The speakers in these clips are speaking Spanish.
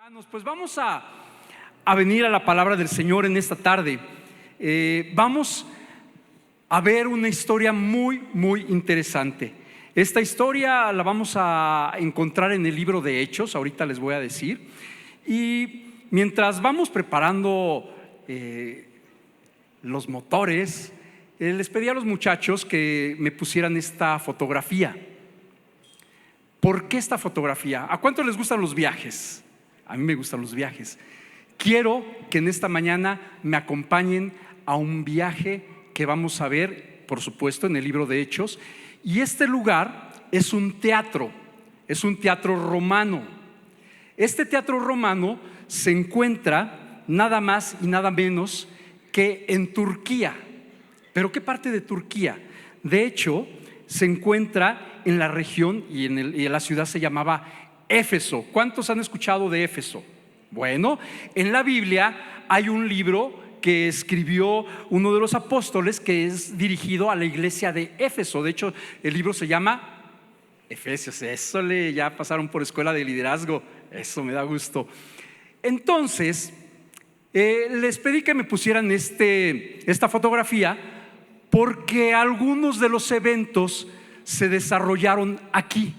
Hermanos, pues vamos a venir a la palabra del Señor en esta tarde. Vamos a ver una historia muy interesante. Esta historia la vamos a encontrar en el libro de Hechos, ahorita les voy a decir. Y mientras vamos preparando los motores, les pedí a los muchachos que me pusieran esta fotografía. ¿Por qué esta fotografía? ¿A cuántos les gustan los viajes? A mí me gustan los viajes. Quiero que en esta mañana me acompañen a un viaje que vamos a ver, por supuesto, en el libro de Hechos. Y este lugar es un teatro romano. Este teatro romano se encuentra nada más y nada menos que en Turquía. ¿Pero qué parte de Turquía? De hecho, se encuentra en la región y en la ciudad se llamaba Éfeso. ¿Cuántos han escuchado de Éfeso? Bueno, en la Biblia hay un libro que escribió uno de los apóstoles que es dirigido a la iglesia de Éfeso. De hecho, el libro se llama Efesios. Eso ya pasaron por escuela de liderazgo. Eso me da gusto. Entonces, les pedí que me pusieran esta fotografía porque algunos de los eventos se desarrollaron aquí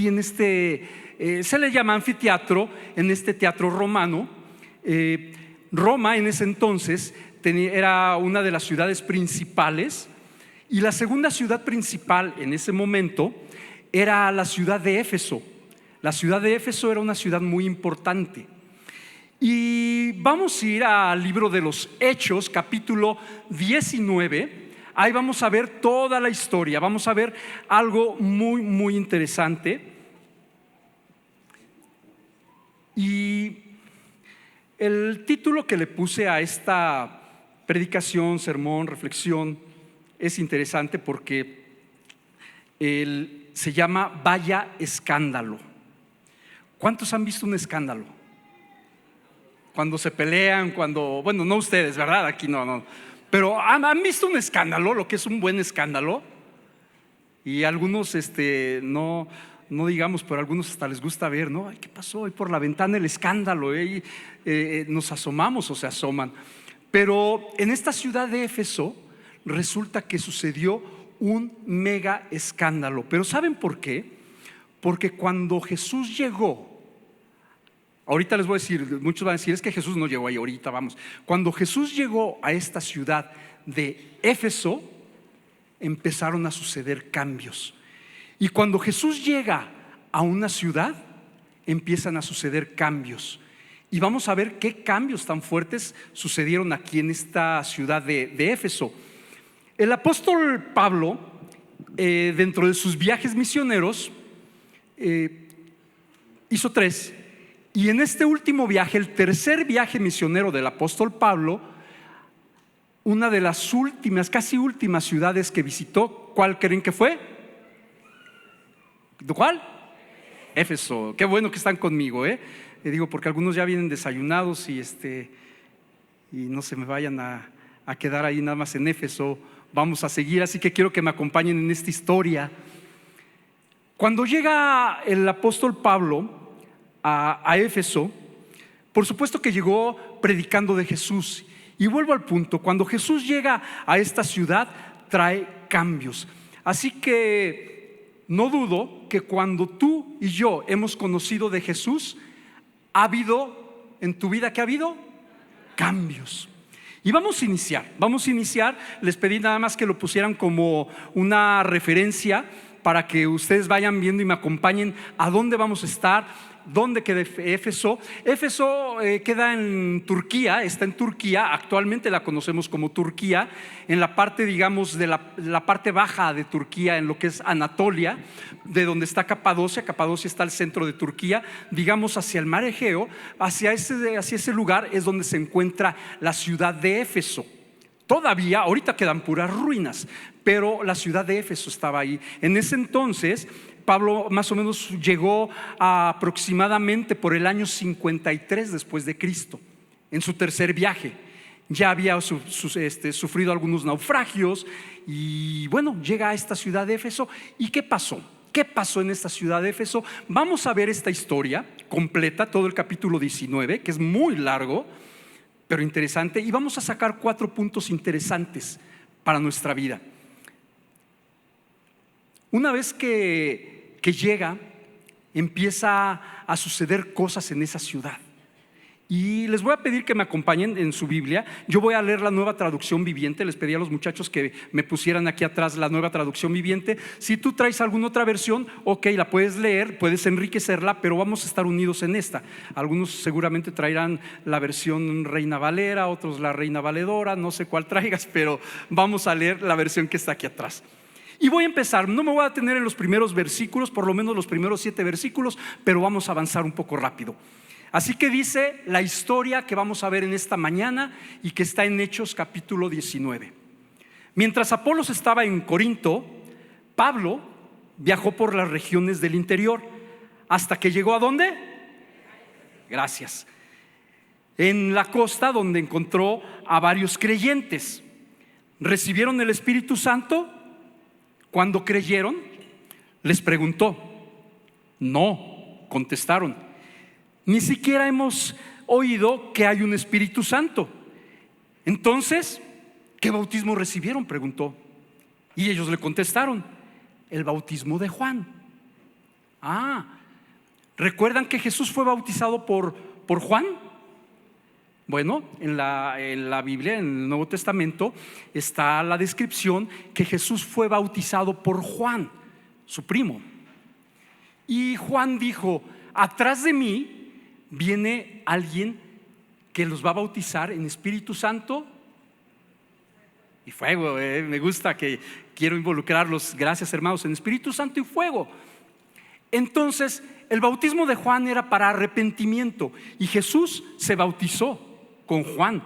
en se le llama anfiteatro, en este teatro romano. Roma en ese entonces era una de las ciudades principales, y la segunda ciudad principal en ese momento era la ciudad de Éfeso. La ciudad de Éfeso era una ciudad muy importante. Y vamos a ir al libro de los Hechos, capítulo 19. Ahí vamos a ver toda la historia, vamos a ver algo muy interesante. Y el título que le puse a esta predicación, sermón, reflexión es interesante porque se llama Vaya escándalo. ¿Cuántos han visto un escándalo? Cuando se pelean, bueno, no ustedes, ¿verdad? Aquí no. Pero ¿han visto un escándalo? Lo que es un buen escándalo. Y algunos no digamos, pero a algunos hasta les gusta ver, ¿no? Ay, ¿qué pasó? Ahí por la ventana el escándalo, nos asomamos o se asoman. Pero en esta ciudad de Éfeso resulta que sucedió un mega escándalo. Pero ¿saben por qué? Porque cuando Jesús llegó, ahorita les voy a decir, muchos van a decir, es que Jesús no llegó ahí ahorita, vamos. Cuando Jesús llegó a esta ciudad de Éfeso, empezaron a suceder cambios. Y cuando Jesús llega a una ciudad, empiezan a suceder cambios. Y vamos a ver qué cambios tan fuertes sucedieron aquí en esta ciudad de Éfeso. El apóstol Pablo, dentro de sus viajes misioneros, hizo 3. Y en este último viaje, el tercer viaje misionero del apóstol Pablo, una de las últimas, casi últimas ciudades que visitó, ¿cuál creen que fue? ¿Cuál? Éfeso. Qué bueno que están conmigo, digo, porque algunos ya vienen desayunados y no se me vayan a quedar ahí nada más en Éfeso. Vamos a seguir, así que quiero que me acompañen en esta historia. Cuando llega el apóstol Pablo a Éfeso, por supuesto que llegó predicando de Jesús. Y vuelvo al punto, cuando Jesús llega a esta ciudad, trae cambios. Así que no dudo que cuando tú y yo hemos conocido de Jesús, ha habido en tu vida, ¿qué ha habido? Cambios. Y vamos a iniciar. Les pedí nada más que lo pusieran como una referencia para que ustedes vayan viendo y me acompañen a dónde vamos a estar. ¿Dónde queda Éfeso? Éfeso queda en Turquía, está en Turquía, actualmente la conocemos como Turquía, en la parte, digamos, de la parte baja de Turquía, en lo que es Anatolia, de donde está Capadocia. Capadocia está al centro de Turquía, digamos hacia el mar Egeo, hacia ese lugar es donde se encuentra la ciudad de Éfeso. Todavía, ahorita quedan puras ruinas, pero la ciudad de Éfeso estaba ahí. En ese entonces Pablo más o menos llegó aproximadamente por el año 53 después de Cristo, en su tercer viaje. Ya había sufrido algunos naufragios y bueno, llega a esta ciudad de Éfeso. ¿Y qué pasó? ¿Qué pasó en esta ciudad de Éfeso? Vamos a ver esta historia completa, todo el capítulo 19, que es muy largo, pero interesante. Y vamos a sacar 4 puntos interesantes para nuestra vida. Una vez que llega, empieza a suceder cosas en esa ciudad. Y les voy a pedir que me acompañen en su Biblia. Yo voy a leer la Nueva Traducción Viviente. Les pedí a los muchachos que me pusieran aquí atrás la Nueva Traducción Viviente. Si tú traes alguna otra versión, ok, la puedes leer, puedes enriquecerla, pero vamos a estar unidos en esta. Algunos seguramente traerán la versión Reina Valera, otros la Reina Valedora, no sé cuál traigas, pero vamos a leer la versión que está aquí atrás. Y voy a empezar, no me voy a detener en los primeros versículos, por lo menos los primeros 7 versículos, pero vamos a avanzar un poco rápido. Así que dice la historia que vamos a ver en esta mañana y que está en Hechos capítulo 19. Mientras Apolos estaba en Corinto, Pablo viajó por las regiones del interior hasta que llegó ¿a dónde? Gracias. En la costa, donde encontró a varios creyentes. ¿Recibieron el Espíritu Santo? Cuando creyeron, les preguntó. No, contestaron. Ni siquiera hemos oído que hay un Espíritu Santo. Entonces, ¿qué bautismo recibieron?, preguntó. Y ellos le contestaron: el bautismo de Juan. ¿Recuerdan que Jesús fue bautizado por Juan? Bueno, en la Biblia, en el Nuevo Testamento, está la descripción que Jesús fue bautizado por Juan, su primo. Y Juan dijo: atrás de mí viene alguien que los va a bautizar en Espíritu Santo y fuego. Me gusta, que quiero involucrarlos, gracias hermanos, en Espíritu Santo y fuego. Entonces el bautismo de Juan era para arrepentimiento y Jesús se bautizó con Juan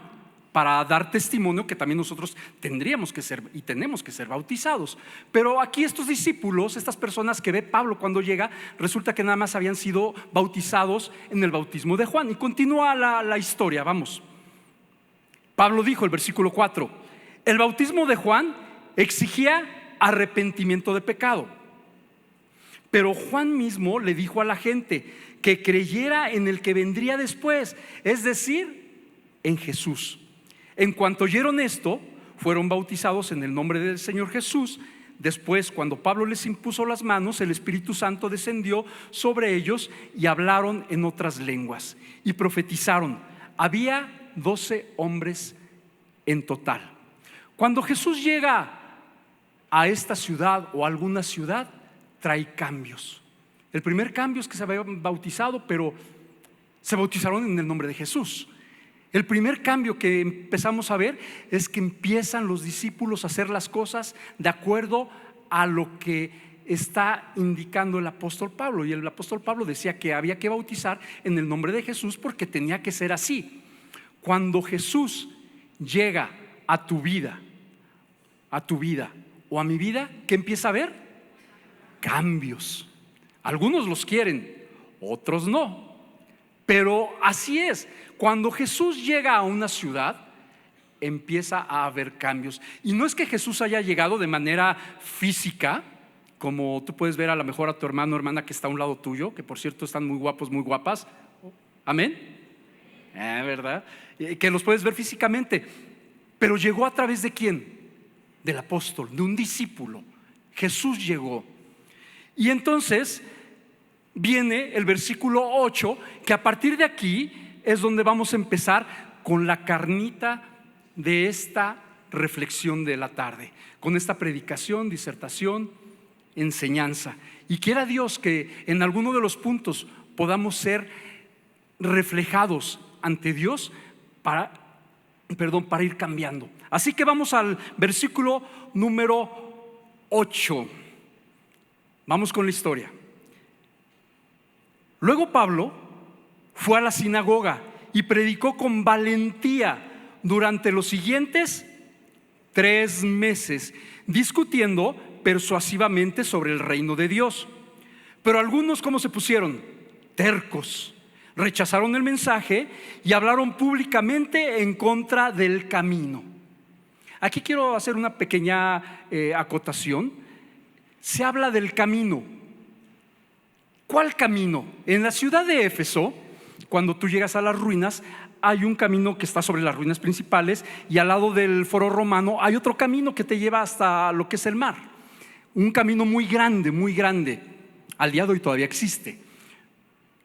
para dar testimonio que también nosotros tendríamos que ser y tenemos que ser bautizados. Pero aquí estos discípulos, estas personas que ve Pablo cuando llega, resulta que nada más habían sido bautizados en el bautismo de Juan. Y continúa la historia, vamos. Pablo dijo, el versículo 4: el bautismo de Juan exigía arrepentimiento de pecado, pero Juan mismo le dijo a la gente que creyera en el que vendría después, es decir, en Jesús. En cuanto oyeron esto, fueron bautizados en el nombre del Señor Jesús. Después, cuando Pablo les impuso las manos, el Espíritu Santo descendió sobre ellos y hablaron en otras lenguas y profetizaron. Había 12 hombres en total. Cuando Jesús llega a esta ciudad o a alguna ciudad, trae cambios. El primer cambio es que se habían bautizado, pero se bautizaron en el nombre de Jesús. El primer cambio que empezamos a ver es que empiezan los discípulos a hacer las cosas de acuerdo a lo que está indicando el apóstol Pablo. Y el apóstol Pablo decía que había que bautizar en el nombre de Jesús porque tenía que ser así. Cuando Jesús llega a tu vida o a mi vida, ¿qué empieza a haber? Cambios. Algunos los quieren, otros no. Pero así es. Cuando Jesús llega a una ciudad, empieza a haber cambios. Y no es que Jesús haya llegado de manera física, como tú puedes ver a lo mejor a tu hermano o hermana que está a un lado tuyo, que por cierto están muy guapos, muy guapas. Amén. ¿Verdad? Que los puedes ver físicamente. Pero llegó a través de ¿quién? Del apóstol, de un discípulo. Jesús llegó. Y entonces viene el versículo 8, que a partir de aquí es donde vamos a empezar con la carnita de esta reflexión de la tarde, con esta predicación, disertación, enseñanza. Y quiera Dios que en alguno de los puntos podamos ser reflejados ante Dios para ir cambiando. Así que vamos al versículo número 8. Vamos con la historia. Luego Pablo fue a la sinagoga y predicó con valentía durante los siguientes 3 meses, discutiendo persuasivamente sobre el reino de Dios. Pero algunos, ¿cómo se pusieron? Tercos. Rechazaron el mensaje y hablaron públicamente en contra del camino. Aquí quiero hacer una pequeña acotación. Se habla del camino. ¿Cuál camino? En la ciudad de Éfeso, cuando tú llegas a las ruinas, hay un camino que está sobre las ruinas principales, y al lado del foro romano hay otro camino que te lleva hasta lo que es el mar. Un camino muy grande, muy grande. Al día de hoy todavía existe.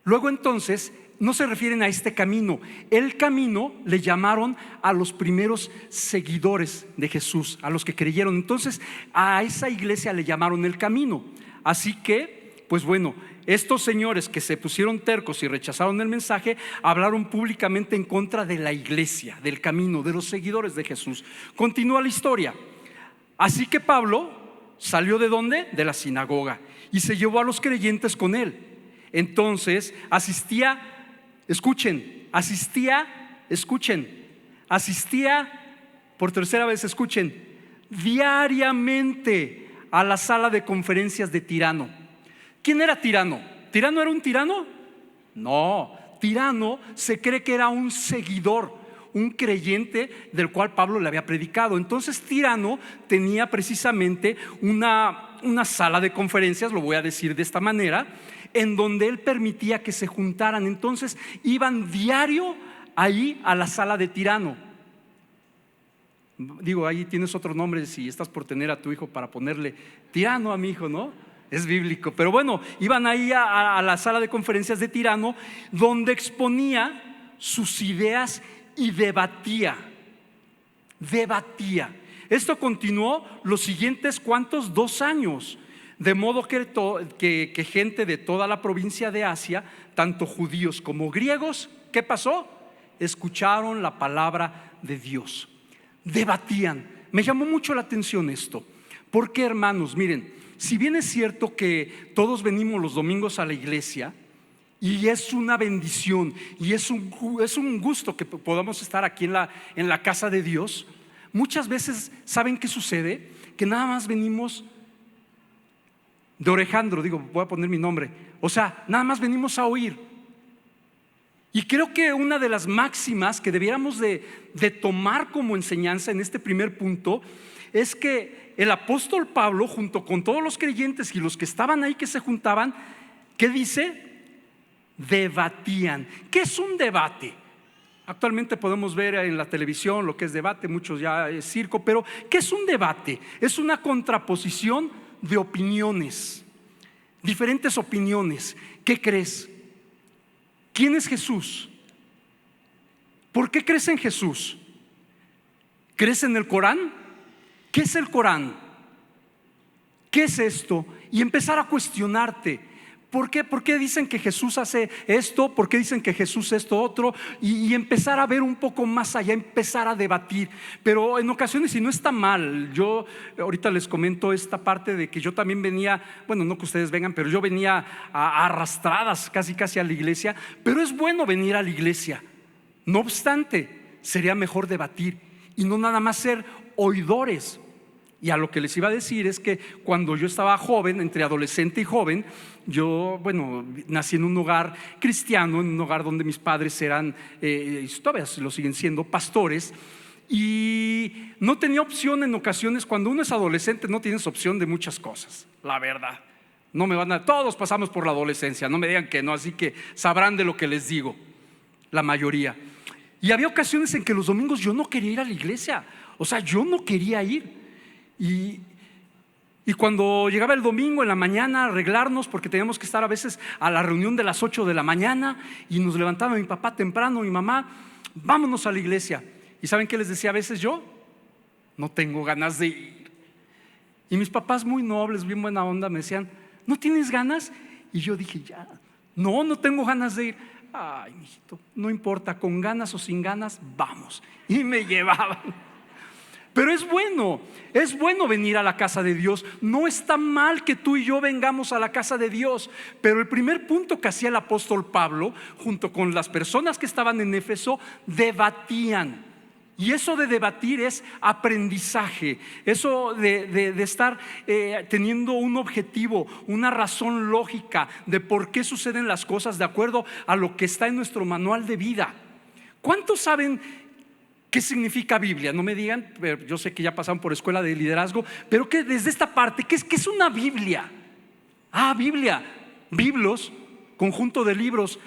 Luego entonces no se refieren a este camino. El camino le llamaron a los primeros seguidores de Jesús, a los que creyeron. Entonces a esa iglesia le llamaron el camino. Así que, pues bueno, estos señores que se pusieron tercos y rechazaron el mensaje, hablaron públicamente en contra de la iglesia, del camino, de los seguidores de Jesús. Continúa la historia. Así que Pablo salió ¿de dónde? De la sinagoga, y se llevó a los creyentes con él. Entonces asistía por tercera vez, escuchen, diariamente a la sala de conferencias de Tirano. ¿Quién era Tirano? ¿Tirano era un tirano? No, Tirano se cree que era un seguidor, un creyente del cual Pablo le había predicado. Entonces Tirano tenía precisamente una sala de conferencias, lo voy a decir de esta manera, en donde él permitía que se juntaran. Entonces iban diario ahí a la sala de Tirano. Digo, ahí tienes otro nombre si estás por tener a tu hijo, para ponerle Tirano a mi hijo, ¿no? Es bíblico, pero bueno, iban ahí a la sala de conferencias de Tirano, donde exponía sus ideas y debatía. Esto continuó los siguientes, ¿cuántos? 2 años. De modo que gente de toda la provincia de Asia, tanto judíos como griegos, ¿qué pasó? Escucharon la palabra de Dios. Debatían. Me llamó mucho la atención esto. Porque, hermanos, miren, si bien es cierto que todos venimos los domingos a la iglesia, y es una bendición y es un gusto que podamos estar aquí en la casa de Dios, muchas veces, ¿saben qué sucede? Que nada más venimos de orejandro, voy a poner mi nombre, o sea, nada más venimos a oír. Y creo que una de las máximas que debiéramos de tomar como enseñanza en este primer punto es que el apóstol Pablo, junto con todos los creyentes y los que estaban ahí, que se juntaban, ¿qué dice? Debatían. ¿Qué es un debate? Actualmente podemos ver en la televisión lo que es debate, muchos ya es circo, pero ¿qué es un debate? Es una contraposición de opiniones, diferentes opiniones. ¿Qué crees? ¿Quién es Jesús? ¿Por qué crees en Jesús? ¿Crees en el Corán? ¿Qué es el Corán? ¿Qué es esto? Y empezar a cuestionarte. ¿Por qué? ¿Por qué dicen que Jesús hace esto? ¿Por qué dicen que Jesús esto otro? Y empezar a ver un poco más allá, empezar a debatir. Pero en ocasiones, y no está mal, yo ahorita les comento esta parte de que yo también venía, bueno, no que ustedes vengan, pero yo venía a arrastradas casi a la iglesia. Pero es bueno venir a la iglesia. No obstante, sería mejor debatir y no nada más ser oidores. Y a lo que les iba a decir es que cuando yo estaba joven, entre adolescente y joven, yo, bueno, nací en un hogar cristiano, en un hogar donde mis padres eran, todavía lo siguen siendo, pastores. Y no tenía opción en ocasiones. Cuando uno es adolescente no tienes opción de muchas cosas, la verdad. No me van a, todos pasamos por la adolescencia, no me digan que no, así que sabrán de lo que les digo, la mayoría. Y había ocasiones en que los domingos yo no quería ir a la iglesia, o sea, yo no quería ir. Y cuando llegaba el domingo en la mañana a arreglarnos, porque teníamos que estar a veces a la reunión de las 8 de la mañana, y nos levantaba mi papá temprano, mi mamá, vámonos a la iglesia. ¿Y saben qué les decía a veces yo? No tengo ganas de ir. Y mis papás, muy nobles, bien buena onda, me decían, ¿no tienes ganas? Y yo dije, ya, no tengo ganas de ir. Ay, mijito, no importa, con ganas o sin ganas, vamos. Y me llevaban. Pero es bueno venir a la casa de Dios. No está mal que tú y yo vengamos a la casa de Dios. Pero el primer punto que hacía el apóstol Pablo, junto con las personas que estaban en Éfeso, debatían. Y eso de debatir es aprendizaje. Eso de estar teniendo un objetivo, una razón lógica de por qué suceden las cosas de acuerdo a lo que está en nuestro manual de vida. ¿Cuántos saben qué significa Biblia? No me digan, pero yo sé que ya pasaron por escuela de liderazgo, pero que desde esta parte, ¿qué es una Biblia? Biblia. Biblos, conjunto de libros.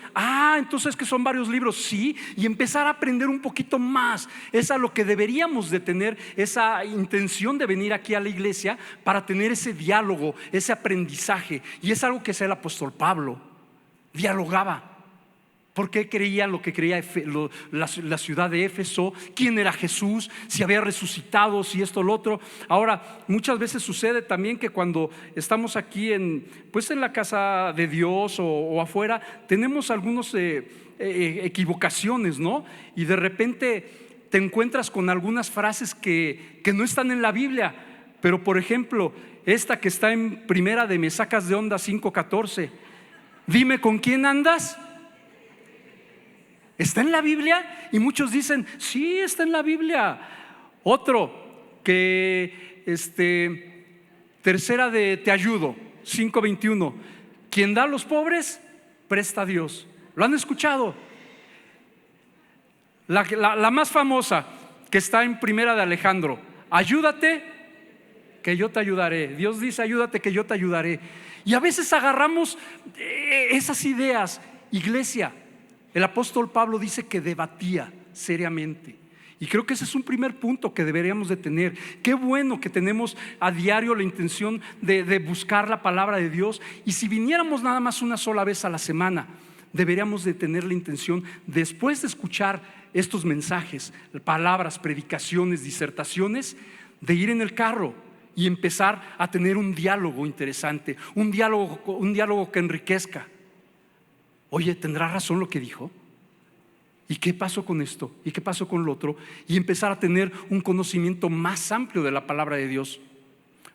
Entonces que son varios libros, sí, y empezar a aprender un poquito más. Es a lo que deberíamos de tener, esa intención de venir aquí a la iglesia, para tener ese diálogo, ese aprendizaje. Y es algo que hacía el apóstol Pablo, dialogaba. ¿Por qué creían lo que creía la ciudad de Éfeso? ¿Quién era Jesús? Si había resucitado, si esto, lo otro. Ahora, muchas veces sucede también que cuando estamos aquí en la casa de Dios o afuera, tenemos algunas equivocaciones, ¿no? Y de repente te encuentras con algunas frases que no están en la Biblia. Pero por ejemplo, esta que está en Primera de Me Sacas de Onda 5:14. Dime con quién andas. ¿Está en la Biblia? Y muchos dicen, sí, está en la Biblia. Otro que Tercera de Te Ayudo 5:21. Quien da a los pobres, presta a Dios. ¿Lo han escuchado? La más famosa, que está en Primera de Alejandro. Ayúdate, que yo te ayudaré. Dios dice, ayúdate, que yo te ayudaré. Y a veces agarramos esas ideas. Iglesia, el apóstol Pablo dice que debatía seriamente. Y creo que ese es un primer punto que deberíamos de tener. Qué bueno que tenemos a diario la intención de buscar la palabra de Dios. Y si viniéramos nada más una sola vez a la semana, deberíamos de tener la intención, después de escuchar estos mensajes, palabras, predicaciones, disertaciones, de ir en el carro y empezar a tener un diálogo interesante, un diálogo que enriquezca. Oye, ¿tendrá razón lo que dijo? ¿Y qué pasó con esto? ¿Y qué pasó con lo otro? Y empezar a tener un conocimiento más amplio de la palabra de Dios.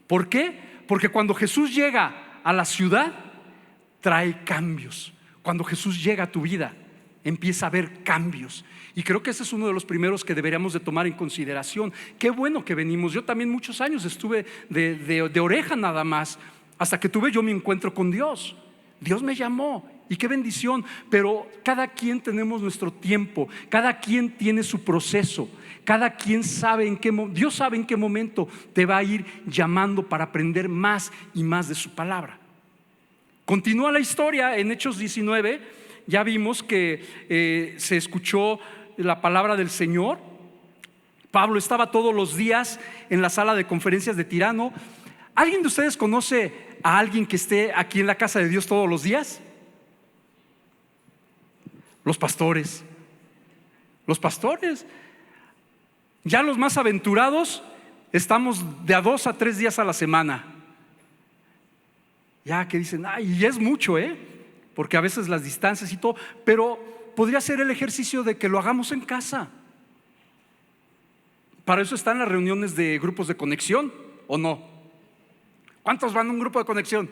¿Por qué? Porque cuando Jesús llega a la ciudad, trae cambios. Cuando Jesús llega a tu vida, empieza a haber cambios. Y creo que ese es uno de los primeros que deberíamos de tomar en consideración. Qué bueno que venimos. Yo también muchos años estuve de oreja nada más, hasta que tuve yo mi encuentro con Dios. Dios me llamó. Y qué bendición. Pero cada quien tenemos nuestro tiempo, cada quien tiene su proceso, cada quien sabe Dios sabe en qué momento te va a ir llamando para aprender más y más de su palabra. Continúa la historia en Hechos 19. Ya vimos que se escuchó la palabra del Señor. Pablo estaba todos los días en la sala de conferencias de Tirano. ¿Alguien de ustedes conoce a alguien que esté aquí en la casa de Dios todos los días? Los pastores. Ya los más aventurados estamos de a 2 a 3 días a la semana. Ya que dicen, y es mucho, porque a veces las distancias y todo, pero podría ser el ejercicio de que lo hagamos en casa. Para eso están las reuniones de grupos de conexión, ¿o no? ¿Cuántos van a un grupo de conexión?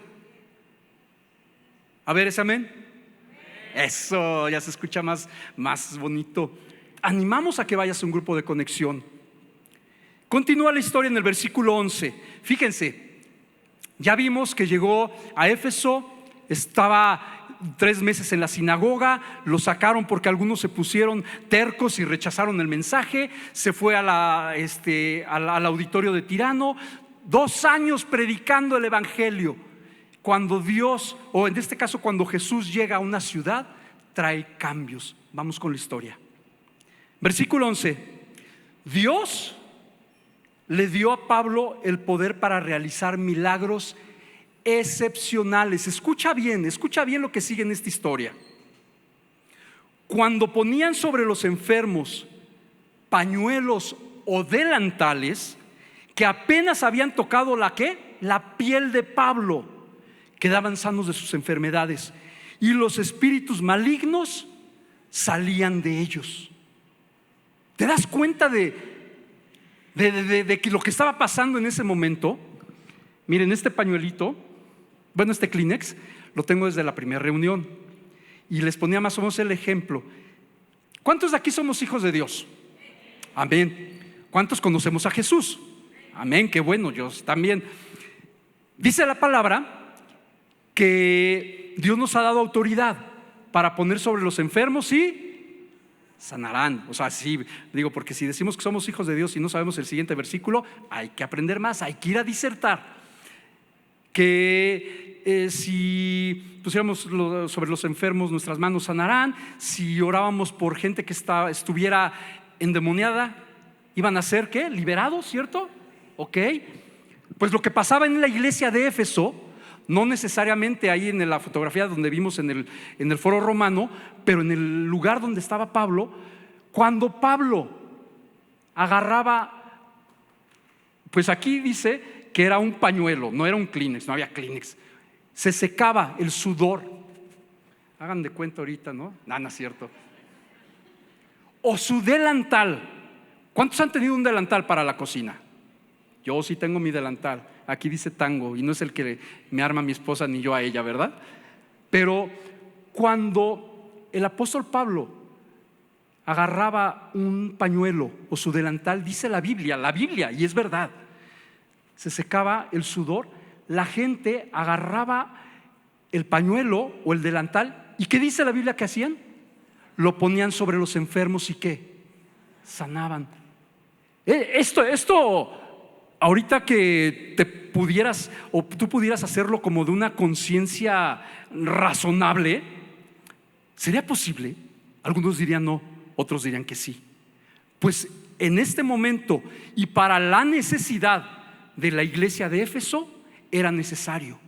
A ver, ese amén. Eso ya se escucha más bonito. Animamos a que vayas a un grupo de conexión. Continúa la historia en el versículo 11. Fíjense, ya vimos que llegó a Éfeso, estaba 3 meses en la sinagoga, lo sacaron porque algunos se pusieron tercos y rechazaron el mensaje. Se fue al auditorio de Tirano, 2 años predicando el evangelio. Cuando Dios, o en este caso cuando Jesús llega a una ciudad, trae cambios. Vamos con la historia. Versículo 11. Dios le dio a Pablo el poder para realizar milagros excepcionales. Escucha bien lo que sigue en esta historia. Cuando ponían sobre los enfermos pañuelos o delantales que apenas habían tocado la piel de Pablo, quedaban sanos de sus enfermedades y los espíritus malignos salían de ellos. ¿Te das cuenta de que lo que estaba pasando en ese momento? Miren, este pañuelito, este Kleenex, lo tengo desde la primera reunión y les ponía más o menos el ejemplo. ¿Cuántos de aquí somos hijos de Dios? Amén. ¿Cuántos conocemos a Jesús? Amén, qué bueno, yo también. Dice la palabra que Dios nos ha dado autoridad para poner sobre los enfermos y sanarán. O sea, sí, digo, porque si decimos que somos hijos de Dios y no sabemos el siguiente versículo, hay que aprender más, hay que ir a disertar. Que si pusiéramos sobre los enfermos nuestras manos sanarán, si orábamos por gente que estuviera endemoniada, iban a ser ¿qué? Liberados, ¿cierto? Ok. Pues lo que pasaba en la iglesia de Éfeso, no necesariamente ahí en la fotografía donde vimos en el foro romano, pero en el lugar donde estaba Pablo, cuando Pablo agarraba, pues aquí dice que era un pañuelo, no era un Kleenex, no había Kleenex, se secaba el sudor. Hagan de cuenta ahorita, ¿no? No es cierto. O su delantal. ¿Cuántos han tenido un delantal para la cocina? Yo sí tengo mi delantal. Aquí dice Tango y no es el que me arma mi esposa ni yo a ella, ¿verdad? Pero cuando el apóstol Pablo agarraba un pañuelo o su delantal, dice la Biblia, y es verdad, se secaba el sudor, la gente agarraba el pañuelo o el delantal, ¿y qué dice la Biblia que hacían? Lo ponían sobre los enfermos y ¿qué? Sanaban. Esto ahorita que te pudieras o tú pudieras hacerlo como de una conciencia razonable, ¿sería posible? Algunos dirían no, otros dirían que sí. Pues en este momento y para la necesidad de la iglesia de Éfeso era necesario.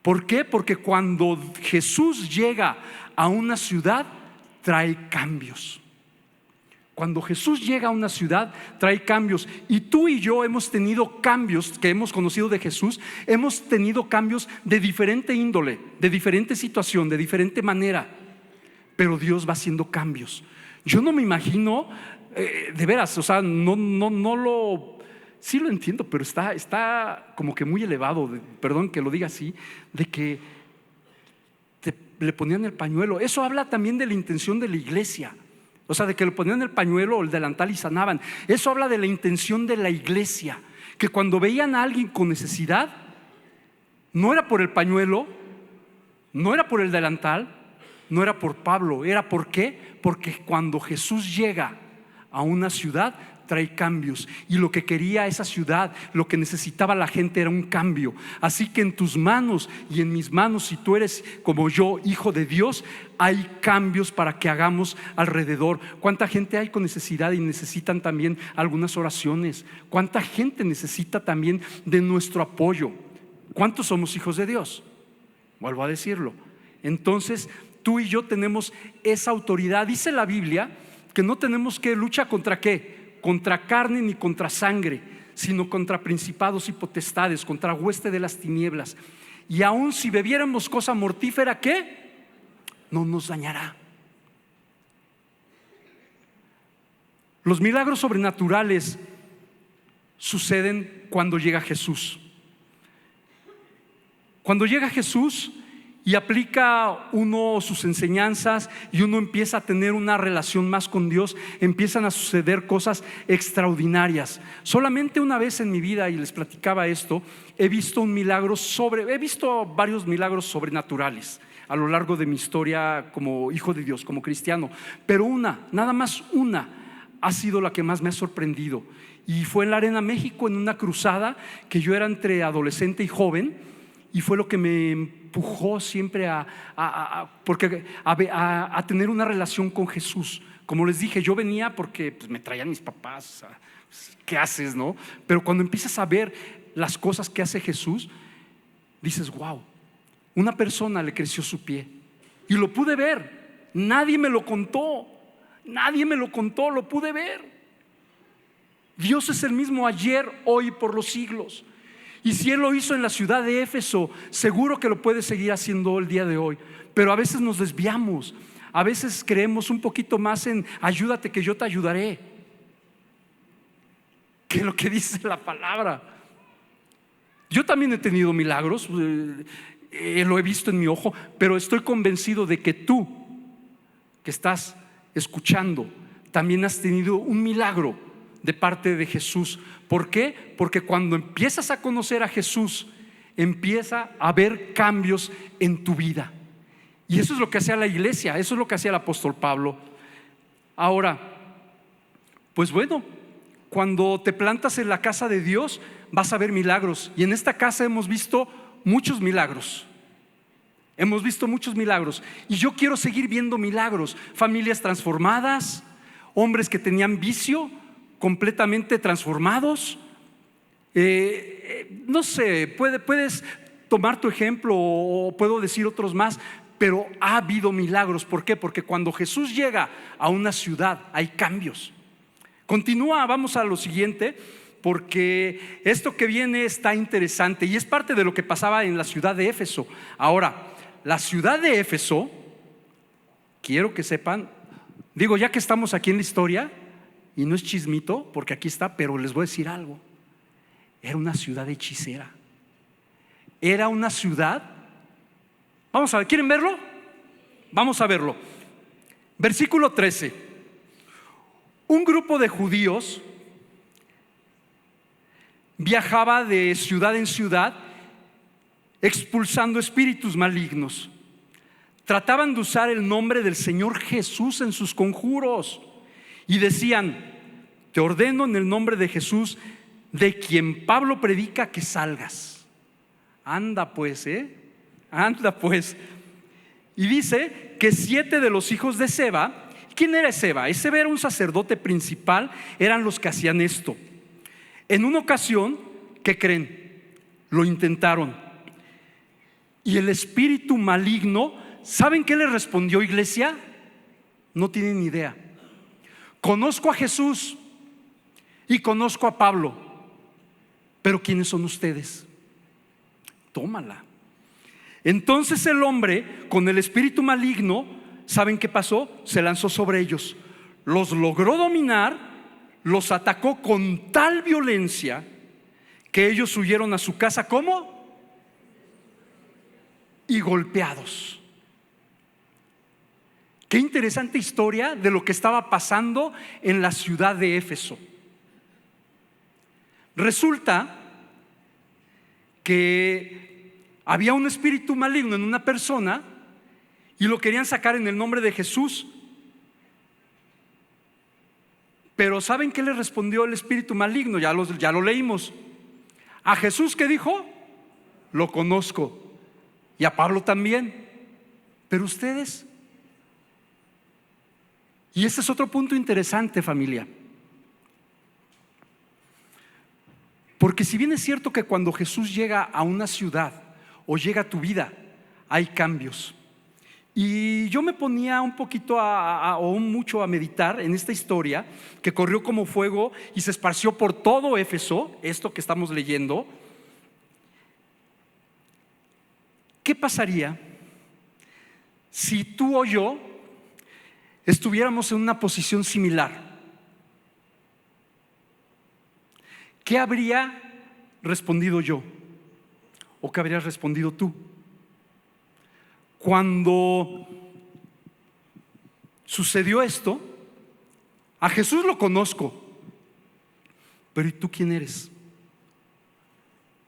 ¿Por qué? Porque cuando Jesús llega a una ciudad trae cambios. Cuando Jesús llega a una ciudad trae cambios, y tú y yo hemos tenido cambios que hemos conocido de Jesús, hemos tenido cambios de diferente índole, de diferente situación, de diferente manera, pero Dios va haciendo cambios. Yo no me imagino, de veras, o sea, sí lo entiendo, pero está como que muy elevado, perdón que lo diga así, de que le ponían el pañuelo. Eso habla también de la intención de la iglesia. O sea, de que le ponían el pañuelo o el delantal y sanaban. Eso habla de la intención de la iglesia, que cuando veían a alguien con necesidad, no era por el pañuelo, no era por el delantal, no era por Pablo. ¿Era por qué? Porque cuando Jesús llega a una ciudad trae cambios, y lo que quería esa ciudad, lo que necesitaba la gente era un cambio. Así que en tus manos y en mis manos, si tú eres como yo, hijo de Dios, hay cambios para que hagamos alrededor. ¿Cuánta gente hay con necesidad y necesitan también algunas oraciones? ¿Cuánta gente necesita también de nuestro apoyo? ¿Cuántos somos hijos de Dios? Vuelvo a decirlo. Entonces tú y yo tenemos esa autoridad. Dice la Biblia que no tenemos que luchar contra ¿qué? Contra carne ni contra sangre, sino contra principados y potestades, contra hueste de las tinieblas. Y aun si bebiéramos cosa mortífera, ¿qué? No nos dañará. Los milagros sobrenaturales suceden cuando llega Jesús. Cuando llega Jesús y aplica uno sus enseñanzas y uno empieza a tener una relación más con Dios, empiezan a suceder cosas extraordinarias. Solamente una vez en mi vida, y les platicaba esto, he visto varios milagros sobrenaturales a lo largo de mi historia como hijo de Dios, como cristiano, pero nada más una ha sido la que más me ha sorprendido, y fue en la Arena México, en una cruzada que yo era entre adolescente y joven. Y fue lo que me empujó siempre a tener una relación con Jesús. Como les dije, yo venía porque pues, me traían mis papás. ¿Qué haces, no? Pero cuando empiezas a ver las cosas que hace Jesús, dices, wow, una persona le creció su pie. Y lo pude ver. Nadie me lo contó, lo pude ver. Dios es el mismo ayer, hoy, por los siglos. Y si Él lo hizo en la ciudad de Éfeso, seguro que lo puede seguir haciendo el día de hoy. Pero a veces nos desviamos, a veces creemos un poquito más en ayúdate que yo te ayudaré, que lo que dice la palabra. Yo también he tenido milagros, lo he visto en mi ojo, pero estoy convencido de que tú que estás escuchando también has tenido un milagro de parte de Jesús. ¿Por qué? Porque cuando empiezas a conocer a Jesús, empieza a haber cambios en tu vida. Y eso es lo que hacía la iglesia, eso es lo que hacía el apóstol Pablo. Ahora, pues bueno, cuando te plantas en la casa de Dios vas a ver milagros. Y en esta casa hemos visto muchos milagros. Hemos visto muchos milagros y yo quiero seguir viendo milagros. Familias transformadas, hombres que tenían vicio completamente transformados. No sé, puedes tomar tu ejemplo o puedo decir otros más, pero ha habido milagros. ¿Por qué? Porque cuando Jesús llega a una ciudad hay cambios. Continúa, vamos a lo siguiente, porque esto que viene está interesante y es parte de lo que pasaba en la ciudad de Éfeso. Ahora, la ciudad de Éfeso, quiero que sepan, digo, ya que estamos aquí en la historia, y no es chismito, porque aquí está, pero les voy a decir algo. Era una ciudad hechicera. Era una ciudad. Vamos a ver, ¿quieren verlo? Vamos a verlo. Versículo 13. Un grupo de judíos viajaba de ciudad en ciudad expulsando espíritus malignos. Trataban de usar el nombre del Señor Jesús en sus conjuros y decían: te ordeno en el nombre de Jesús, de quien Pablo predica, que salgas. Anda pues, anda pues. Y dice que 7 de los hijos de Seba. ¿Quién era Seba? Seba era un sacerdote principal, eran los que hacían esto. En una ocasión, ¿qué creen? Lo intentaron. Y el espíritu maligno, ¿saben qué le respondió, iglesia? No tienen ni idea. Conozco a Jesús y conozco a Pablo, pero ¿quiénes son ustedes? Tómala. Entonces el hombre con el espíritu maligno, ¿saben qué pasó? Se lanzó sobre ellos, los logró dominar, los atacó con tal violencia que ellos huyeron a su casa. ¿Cómo? Y golpeados. Qué interesante historia de lo que estaba pasando en la ciudad de Éfeso. Resulta que había un espíritu maligno en una persona y lo querían sacar en el nombre de Jesús. Pero ¿saben qué le respondió el espíritu maligno? Ya lo leímos. A Jesús, ¿qué dijo? Lo conozco. Y a Pablo también. Pero ustedes. Y este es otro punto interesante, familia. Porque si bien es cierto que cuando Jesús llega a una ciudad o llega a tu vida, hay cambios. Y yo me ponía un poquito o mucho a meditar en esta historia que corrió como fuego y se esparció por todo Éfeso, esto que estamos leyendo. ¿Qué pasaría si tú o yo estuviéramos en una posición similar? ¿Qué habría respondido yo? ¿O qué habrías respondido tú? Cuando sucedió esto, a Jesús lo conozco, pero ¿y tú quién eres?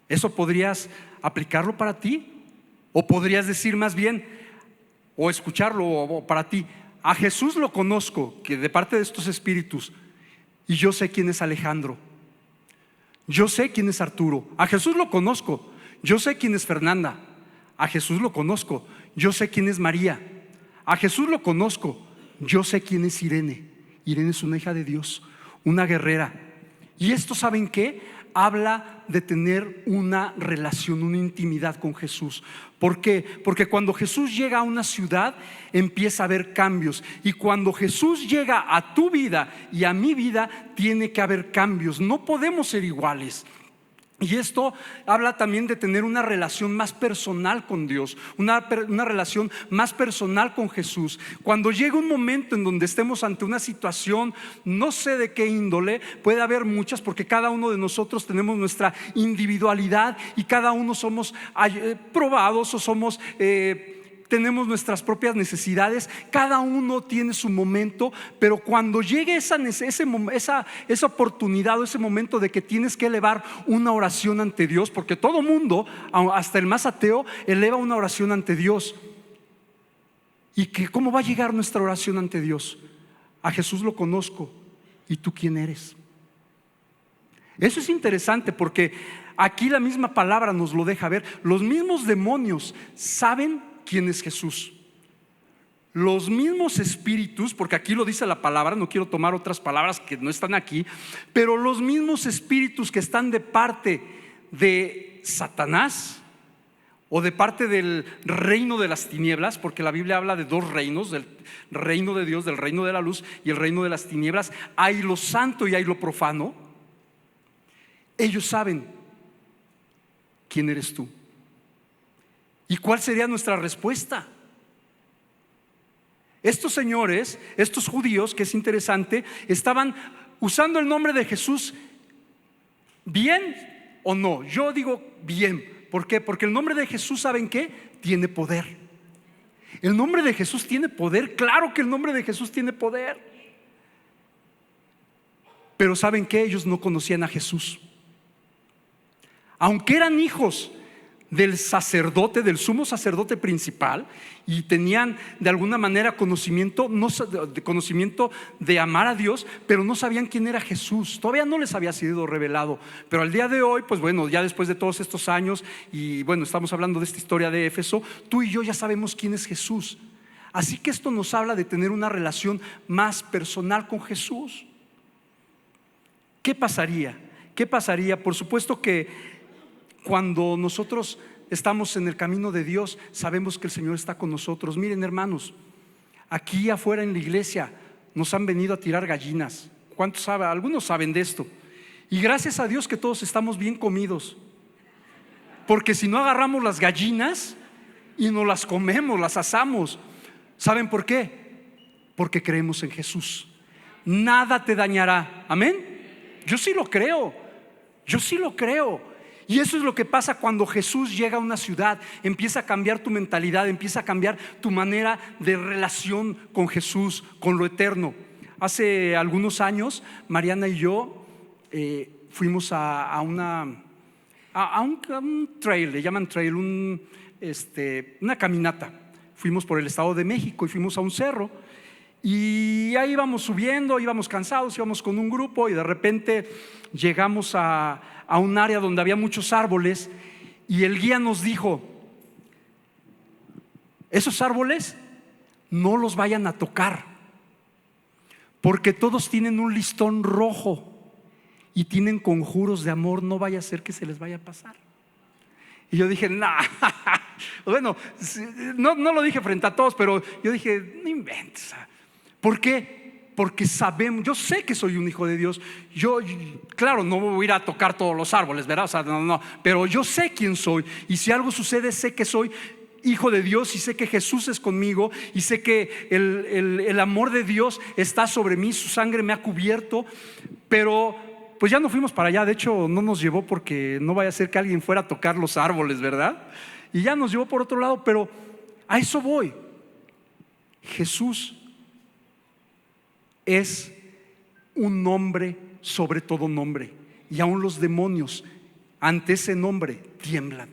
¿Eso podrías aplicarlo para ti? ¿O podrías decir más bien, o escucharlo o para ti: a Jesús lo conozco, que de parte de estos espíritus, y yo sé quién es Alejandro, yo sé quién es Arturo. A Jesús lo conozco, yo sé quién es Fernanda. A Jesús lo conozco, yo sé quién es María. A Jesús lo conozco, yo sé quién es Irene. Irene es una hija de Dios, una guerrera. Y esto, ¿saben qué? Habla de tener una relación, una intimidad con Jesús. ¿Por qué? Porque cuando Jesús llega a una ciudad empieza a haber cambios. Y cuando Jesús llega a tu vida y a mi vida, tiene que haber cambios. No podemos ser iguales. Y esto habla también de tener una relación más personal con Dios, una relación más personal con Jesús. Cuando llega un momento en donde estemos ante una situación, no sé de qué índole, puede haber muchas, porque cada uno de nosotros tenemos nuestra individualidad y cada uno somos probados o somos tenemos nuestras propias necesidades. Cada uno tiene su momento, pero cuando llegue esa oportunidad o ese momento de que tienes que elevar una oración ante Dios, porque todo mundo, hasta el más ateo, eleva una oración ante Dios. ¿Y cómo va a llegar nuestra oración ante Dios? A Jesús lo conozco, ¿y tú quién eres? Eso es interesante, porque Aquí la misma palabra nos lo deja ver. Los mismos demonios saben quién es Jesús. Los mismos espíritus, porque aquí lo dice la palabra, no quiero tomar otras palabras que no están aquí, pero los mismos espíritus que están de parte de Satanás o de parte del reino de las tinieblas, porque la Biblia habla de dos reinos, del reino de Dios, del reino de la luz y el reino de las tinieblas. Hay lo santo y hay lo profano. Ellos saben quién eres tú. ¿Y cuál sería nuestra respuesta? Estos señores, estos judíos, que es interesante, estaban usando el nombre de Jesús bien o no. Yo digo bien. ¿Por qué? Porque el nombre de Jesús, ¿saben qué? Tiene poder. El nombre de Jesús tiene poder. Claro que el nombre de Jesús tiene poder. Pero ¿saben qué? Ellos no conocían a Jesús. Aunque eran hijos del sacerdote, del sumo sacerdote principal, y tenían de alguna manera conocimiento de amar a Dios, pero no sabían quién era Jesús. Todavía no les había sido revelado. Pero al día de hoy, pues bueno, ya después de todos estos años, y bueno, estamos hablando de esta historia de Éfeso, tú y yo ya sabemos quién es Jesús. Así que esto nos habla de tener una relación más personal con Jesús. ¿Qué pasaría? ¿Qué pasaría? Por supuesto que cuando nosotros estamos en el camino de Dios, sabemos que el Señor está con nosotros. Miren, hermanos, aquí afuera en la iglesia nos han venido a tirar gallinas. ¿Cuántos saben? Algunos saben de esto. Y gracias a Dios que todos estamos bien comidos, porque si no agarramos las gallinas y nos las comemos, las asamos. ¿Saben por qué? Porque creemos en Jesús. Nada te dañará. Amén. Yo sí lo creo. Yo sí lo creo. Y eso es lo que pasa cuando Jesús llega a una ciudad. Empieza a cambiar tu mentalidad, empieza a cambiar tu manera de relación con Jesús, con lo eterno. Hace algunos años, Mariana y yo fuimos a un trail, le llaman trail, una caminata. Fuimos por el Estado de México y fuimos a un cerro. Y ahí íbamos subiendo, íbamos cansados, íbamos con un grupo y de repente llegamos a un área donde había muchos árboles y el guía nos dijo: esos árboles no los vayan a tocar, porque todos tienen un listón rojo y tienen conjuros de amor, no vaya a ser que se les vaya a pasar. Y yo dije, nah. Bueno, no lo dije frente a todos, pero yo dije, no inventes. ¿Por qué? Porque sabemos, yo sé que soy un hijo de Dios. Yo, claro, no voy a ir a tocar todos los árboles, ¿verdad? O sea, no, pero yo sé quién soy. Y si algo sucede, sé que soy hijo de Dios y sé que Jesús es conmigo y sé que el amor de Dios está sobre mí, su sangre me ha cubierto. Pero pues ya no fuimos para allá. De hecho, no nos llevó porque no vaya a ser que alguien fuera a tocar los árboles, ¿verdad? Y ya nos llevó por otro lado. Pero a eso voy. Jesús es un nombre sobre todo nombre, y aún los demonios ante ese nombre tiemblan.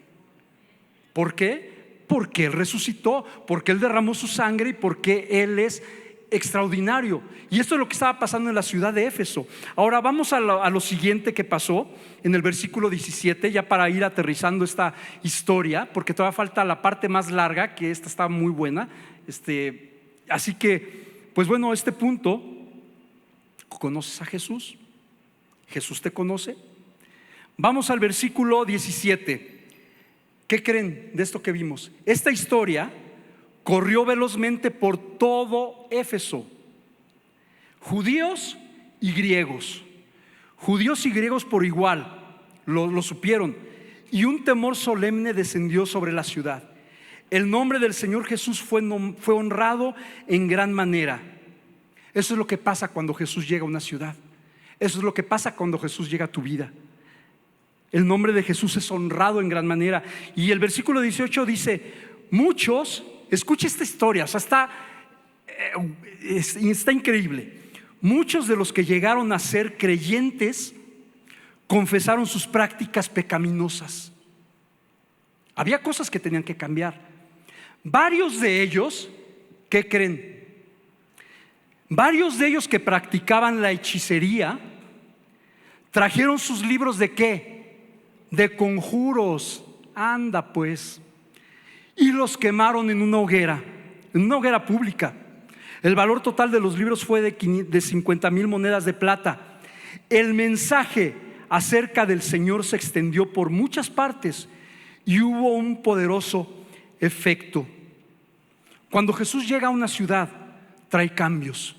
¿Por qué? Porque Él resucitó, porque Él derramó su sangre y porque Él es extraordinario. Y esto es lo que estaba pasando en la ciudad de Éfeso. Ahora vamos a lo siguiente que pasó en el versículo 17, ya para ir aterrizando esta historia, porque todavía falta la parte más larga, que esta está muy buena. Así que, pues bueno, este punto: ¿conoces a Jesús? ¿Jesús te conoce? Vamos al versículo 17. ¿Qué creen de esto que vimos? Esta historia corrió velozmente por todo Éfeso. Judíos y griegos por igual lo supieron, y un temor solemne descendió sobre la ciudad. El nombre del Señor Jesús fue honrado en gran manera. Eso es lo que pasa cuando Jesús llega a una ciudad. Eso es lo que pasa cuando Jesús llega a tu vida. El nombre de Jesús es honrado en gran manera. Y el versículo 18 dice: muchos, escucha esta historia, o sea, está increíble. Muchos de los que llegaron a ser creyentes confesaron sus prácticas pecaminosas. Había cosas que tenían que cambiar. Varios de ellos, ¿qué creen? Varios de ellos que practicaban la hechicería trajeron sus libros ¿de qué? de conjuros. Anda pues. Y los quemaron en una hoguera pública. El valor total de los libros fue de 50,000 monedas de plata. El mensaje acerca del Señor se extendió por muchas partes y hubo un poderoso efecto. Cuando Jesús llega a una ciudad, trae cambios.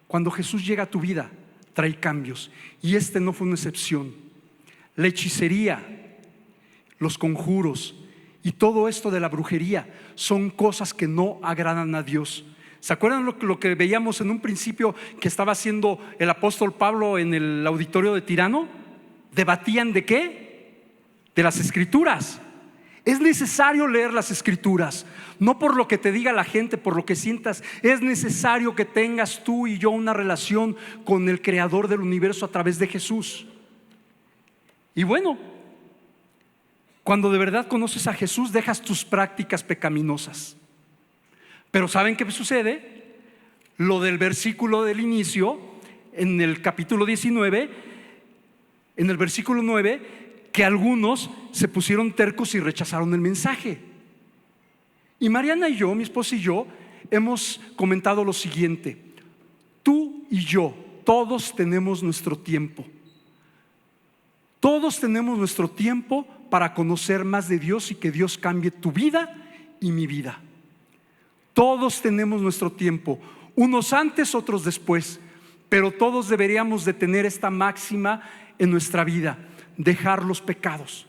Cuando Jesús llega a tu vida, trae cambios. Y este no fue una excepción. La hechicería, los conjuros y todo esto de la brujería son cosas que no agradan a Dios. ¿Se acuerdan lo que veíamos en un principio que estaba haciendo el apóstol Pablo en el auditorio de Tirano? ¿Debatían de qué? De las Escrituras. Es necesario leer las Escrituras, no por lo que te diga la gente, por lo que sientas. Es necesario que tengas tú y yo una relación con el Creador del universo a través de Jesús. Y bueno, cuando de verdad conoces a Jesús, dejas tus prácticas pecaminosas. Pero ¿saben qué sucede? Lo del versículo del inicio, en el capítulo 19, en el versículo 9, que algunos se pusieron tercos y rechazaron el mensaje. Y Mariana y yo, mi esposa y yo, hemos comentado lo siguiente: tú y yo, todos tenemos nuestro tiempo. Todos tenemos nuestro tiempo para conocer más de Dios y que Dios cambie tu vida y mi vida. Todos tenemos nuestro tiempo, unos antes, otros después, pero todos deberíamos de tener esta máxima en nuestra vida: dejar los pecados,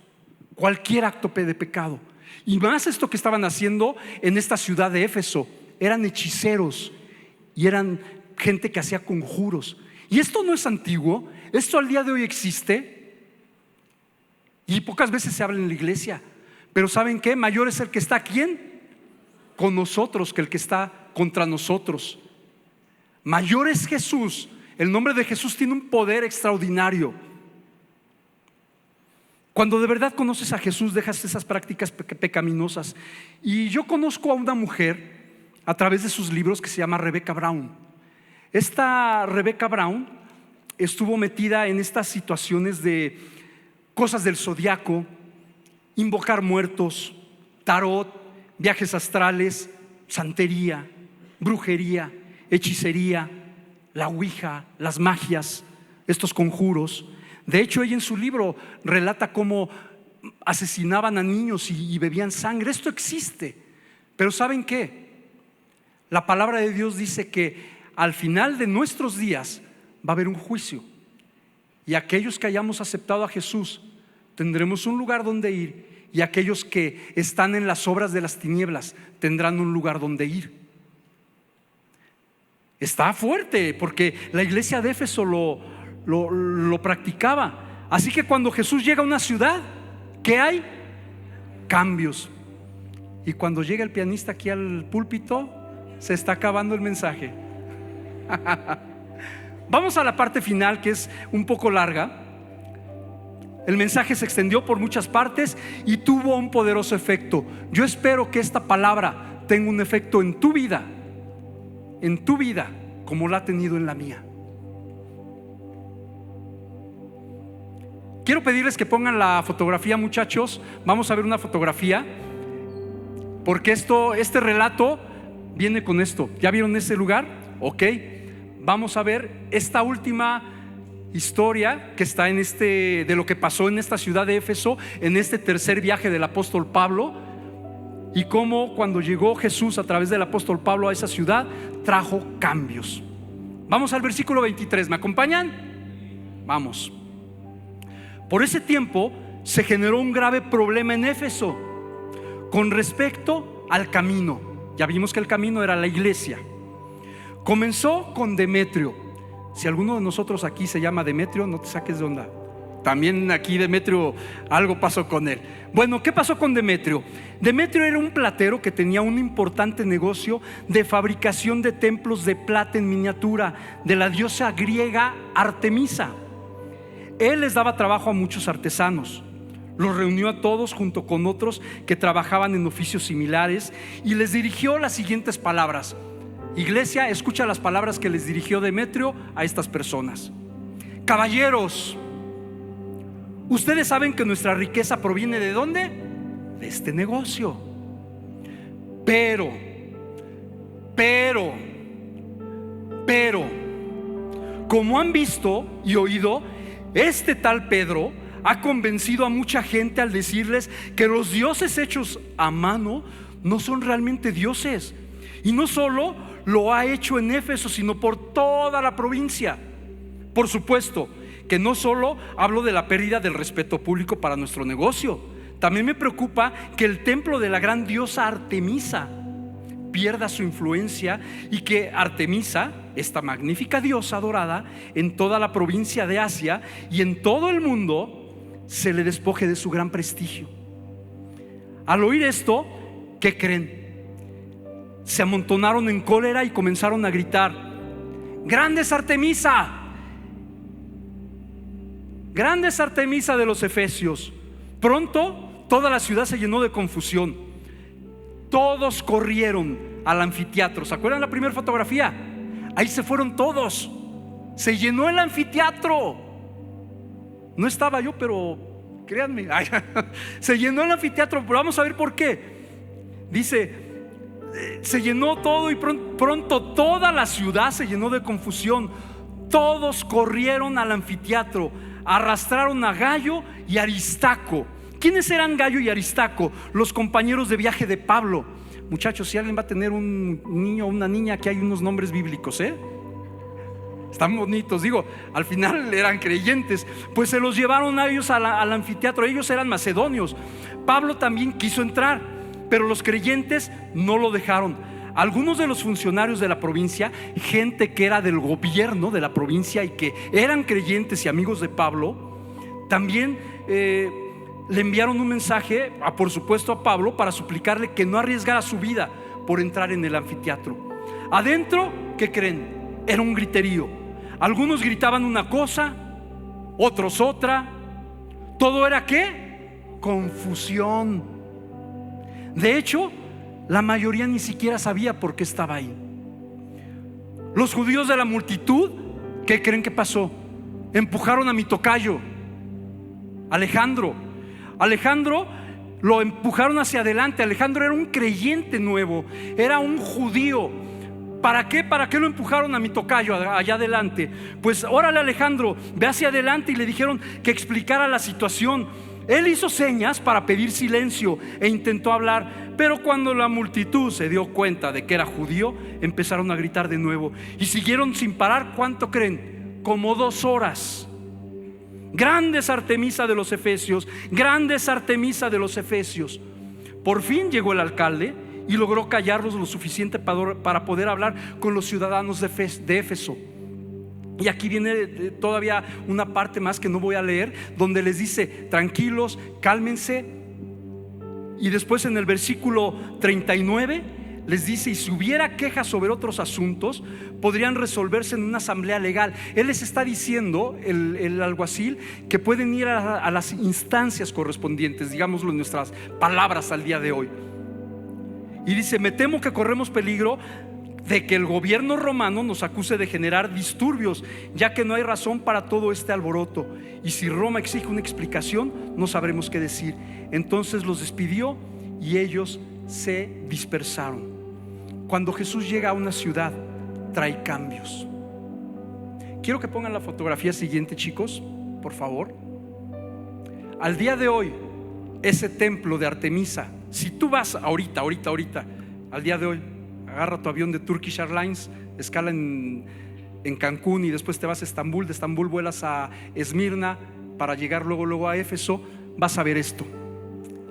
cualquier acto de pecado. Y más esto que estaban haciendo en esta ciudad de Éfeso. Eran hechiceros y eran gente que hacía conjuros. Y esto no es antiguo, esto al día de hoy existe y pocas veces se habla en la iglesia. Pero ¿saben qué? Mayor es el que está ¿quién? Con nosotros que el que está contra nosotros. Mayor es Jesús. El nombre de Jesús tiene un poder extraordinario. Cuando de verdad conoces a Jesús, dejas esas prácticas pecaminosas. Y yo conozco a una mujer a través de sus libros que se llama Rebecca Brown. Esta Rebecca Brown estuvo metida en estas situaciones de cosas del zodiaco, invocar muertos, tarot, viajes astrales, santería, brujería, hechicería, la ouija, las magias, estos conjuros. De hecho, ella en su libro relata cómo asesinaban a niños y bebían sangre. Esto existe. Pero ¿saben qué? La palabra de Dios dice que al final de nuestros días va a haber un juicio. Y aquellos que hayamos aceptado a Jesús tendremos un lugar donde ir. Y aquellos que están en las obras de las tinieblas tendrán un lugar donde ir. Está fuerte, porque la iglesia de Éfeso lo practicaba. Así que cuando Jesús llega a una ciudad, ¿qué hay? Cambios. Y cuando llega el pianista aquí al púlpito, se está acabando el mensaje. Vamos a la parte final, que es un poco larga. El mensaje se extendió por muchas partes y tuvo un poderoso efecto. Yo espero que esta palabra tenga un efecto en tu vida, como la ha tenido en la mía. Quiero pedirles que pongan la fotografía, muchachos. Vamos a ver una fotografía, porque este relato viene con esto. ¿Ya vieron ese lugar? Ok. Vamos a ver esta última historia que está de lo que pasó en esta ciudad de Éfeso, en este tercer viaje del apóstol Pablo, y cómo cuando llegó Jesús a través del apóstol Pablo a esa ciudad, trajo cambios. Vamos al versículo 23. ¿Me acompañan? Vamos. Por ese tiempo se generó un grave problema en Éfeso con respecto al camino. Ya vimos que el camino era la iglesia. Comenzó con Demetrio. Si alguno de nosotros aquí se llama Demetrio, no te saques de onda. También aquí Demetrio, algo pasó con él. Bueno, ¿qué pasó con Demetrio? Demetrio era un platero que tenía un importante negocio de fabricación de templos de plata en miniatura de la diosa griega Artemisa. Él les daba trabajo a muchos artesanos. Los reunió a todos junto con otros que trabajaban en oficios similares y les dirigió las siguientes palabras. Iglesia, escucha las palabras que les dirigió Demetrio a estas personas. Caballeros, Ustedes saben que nuestra riqueza proviene ¿de dónde? De este negocio. Pero, como han visto y oído, este tal Pedro ha convencido a mucha gente al decirles que los dioses hechos a mano no son realmente dioses. Y no solo lo ha hecho en Éfeso, sino por toda la provincia. Por supuesto que no solo hablo de la pérdida del respeto público para nuestro negocio, también me preocupa que el templo de la gran diosa Artemisa pierda su influencia y que Artemisa, esta magnífica diosa adorada en toda la provincia de Asia y en todo el mundo, se le despoje de su gran prestigio. Al oír esto, ¿qué creen? Se amontonaron en cólera y comenzaron a gritar: ¡Grande es Artemisa! ¡Grande es Artemisa de los Efesios! Pronto toda la ciudad se llenó de confusión. Todos corrieron al anfiteatro. ¿Se acuerdan la primera fotografía? Ahí se fueron todos. Se llenó el anfiteatro. No estaba yo, pero créanme, se llenó el anfiteatro. Pero vamos a ver por qué. Dice: se llenó todo y pronto toda la ciudad se llenó de confusión. Todos corrieron al anfiteatro, arrastraron a Gayo y Aristarco. ¿Quiénes eran Gayo y Aristarco? Los compañeros de viaje de Pablo. Muchachos, si alguien va a tener un niño o una niña, aquí hay unos nombres bíblicos, están bonitos, digo, al final eran creyentes. Pues se los llevaron a ellos al anfiteatro. Ellos eran macedonios. Pablo también quiso entrar, pero los creyentes no lo dejaron. Algunos de los funcionarios de la provincia, gente que era del gobierno de la provincia y que eran creyentes y amigos de Pablo, también le enviaron un mensaje, por supuesto a Pablo, para suplicarle que no arriesgara su vida por entrar en el anfiteatro. Adentro, ¿qué creen? Era un griterío. Algunos gritaban una cosa, otros otra. Todo era ¿qué? Confusión. De hecho, la mayoría ni siquiera sabía por qué estaba ahí. Los judíos de la multitud, ¿qué creen que pasó? Empujaron a mi tocayo Alejandro lo empujaron hacia adelante. Alejandro era un creyente nuevo, era un judío. ¿Para qué? ¿Para qué lo empujaron a mi tocayo allá adelante? Pues órale, Alejandro, ve hacia adelante. Y le dijeron que explicara la situación. Él hizo señas para pedir silencio e intentó hablar, pero cuando la multitud se dio cuenta de que era judío, empezaron a gritar de nuevo y siguieron sin parar. ¿Cuánto creen? Como 2 horas. Grande es Artemisa de los Efesios, grande es Artemisa de los Efesios. Por fin llegó el alcalde y logró callarlos lo suficiente para poder hablar con los ciudadanos de Éfeso. Y aquí viene todavía una parte más que no voy a leer, donde les dice: tranquilos, cálmense. Y después en el versículo 39 les dice: y si hubiera quejas sobre otros asuntos, podrían resolverse en una asamblea legal. Él les está diciendo, el alguacil, que pueden ir a las instancias correspondientes, digámoslo en nuestras palabras al día de hoy. Y dice: me temo que corremos peligro de que el gobierno romano nos acuse de generar disturbios, ya que no hay razón para todo este alboroto. Y si Roma exige una explicación, no sabremos qué decir. Entonces los despidió y ellos se dispersaron. Cuando Jesús llega a una ciudad, trae cambios. Quiero que pongan la fotografía siguiente, chicos, por favor. Al día de hoy, ese templo de Artemisa, si tú vas ahorita, al día de hoy, agarra tu avión de Turkish Airlines, escala en Cancún y después te vas a Estambul. De Estambul vuelas a Esmirna para llegar luego a Éfeso. Vas a ver esto.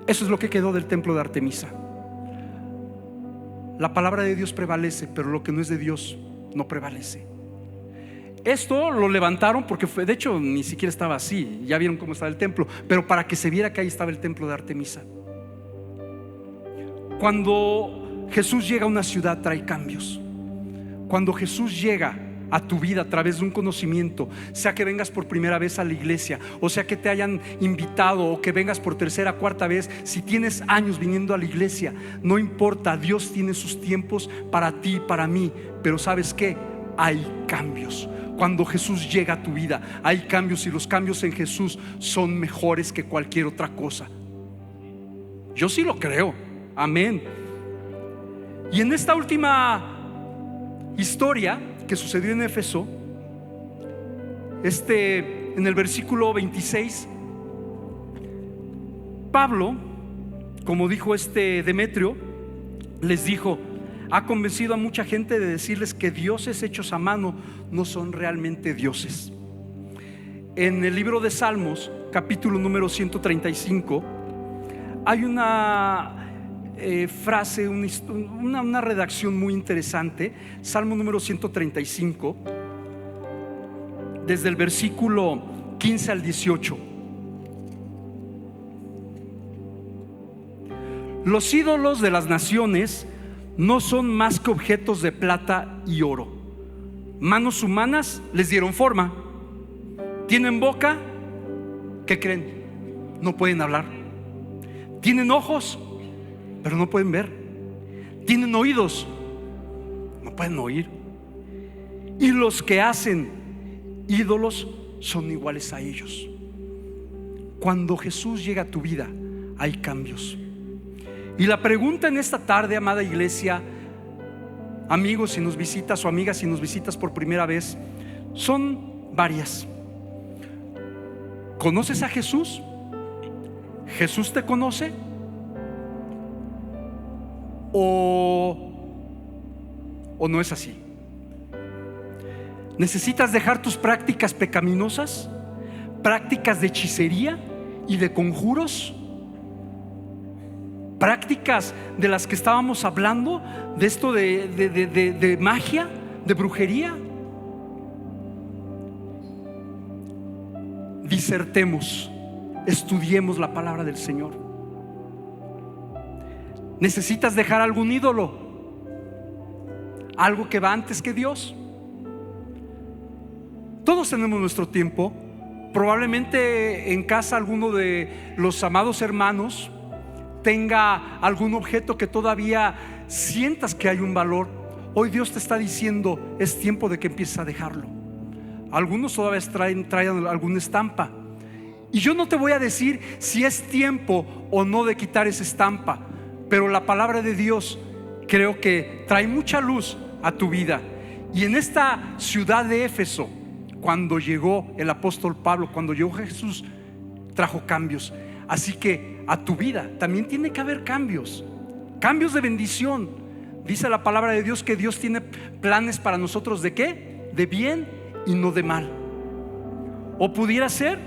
Eso es lo que quedó del templo de Artemisa. La palabra de Dios prevalece, pero lo que no es de Dios no prevalece. Esto lo levantaron porque de hecho ni siquiera estaba así. Ya vieron cómo estaba el templo, pero para que se viera que ahí estaba el templo de Artemisa. Cuando Jesús llega a una ciudad, trae cambios. Cuando Jesús llega a tu vida a través de un conocimiento, sea que vengas por primera vez a la iglesia, o sea que te hayan invitado, o que vengas por tercera, cuarta vez, si tienes años viniendo a la iglesia, no importa, Dios tiene sus tiempos para ti, para mí. Pero ¿sabes qué? hay cambios. Cuando Jesús llega a tu vida, hay cambios, y los cambios en Jesús son mejores que cualquier otra cosa. Yo sí lo creo, amén. Y en esta última historia que sucedió en Éfeso, en el versículo 26, Pablo, como dijo Demetrio, les dijo: ha convencido a mucha gente de decirles que dioses hechos a mano no son realmente dioses. En el libro de Salmos, capítulo número 135, hay una frase, una redacción muy interesante. Salmo número 135, desde el versículo 15 al 18. Los ídolos de las naciones no son más que objetos de plata y oro. Manos humanas les dieron forma. Tienen boca, ¿qué creen? No pueden hablar. Tienen ojos, pero no pueden ver. Tienen oídos, no pueden oír. Y los que hacen ídolos son iguales a ellos. Cuando Jesús llega a tu vida, hay cambios. Y la pregunta en esta tarde, amada iglesia, amigos si nos visitas o amigas si nos visitas por primera vez, son varias. ¿Conoces a Jesús? ¿Jesús te conoce? ¿O no es así? ¿Necesitas dejar tus prácticas pecaminosas? ¿Prácticas de hechicería y de conjuros? Prácticas de las que estábamos hablando, de esto de magia, de brujería. Disertemos, estudiemos la palabra del Señor. ¿Necesitas dejar algún ídolo? ¿Algo que va antes que Dios? Todos tenemos nuestro tiempo. Probablemente en casa alguno de los amados hermanos tenga algún objeto que todavía sientas que hay un valor. Hoy Dios te está diciendo: es tiempo de que empieces a dejarlo. Algunos todavía traen alguna estampa, y yo no te voy a decir si es tiempo o no de quitar esa estampa, pero la palabra de Dios creo que trae mucha luz a tu vida. Y en esta ciudad de Éfeso, cuando llegó el apóstol Pablo, cuando llegó Jesús, trajo cambios. Así que a tu vida también tiene que haber cambios, cambios de bendición. Dice la palabra de Dios que Dios tiene planes para nosotros. ¿De qué? De bien y no de mal. O pudiera ser